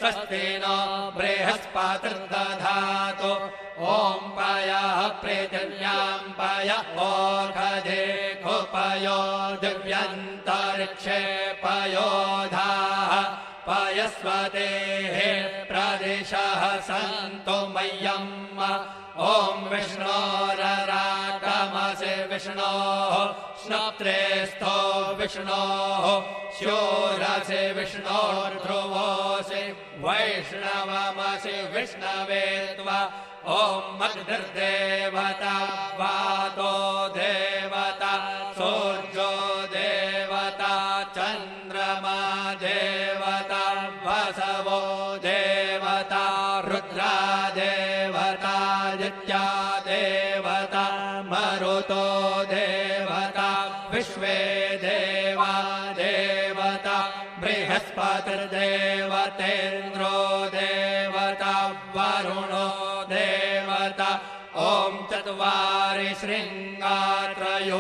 स्वस्ति नो बृहस्पतिर्दधातु ॐ पयः पृथिव्यां पय ओषधे कुपयो दिव्यन्तरिक्षे पयोधाः पयस्वतेः प्रदिशः सन्तु मह्यम् ॐ विष्णोररागमसि विष्णोः स्नप्त्रेस्थो विष्णोः शूरसि विष्णोर्ध्रुवोऽसि वैष्णवमसि विष्णवे त्वा ॐ अग्निर्देवता वातो देवता सूर्यो देवता चन्द्रमा देवता वसवो देवता रुद्रा देवता नित्या देवता मरुतो देवता विश्वे देवा देवता बृहस्पतिर्देवतेन्द्रो देवता वरुणो देवता ॐ चत्वारि शृङ्गात्रयो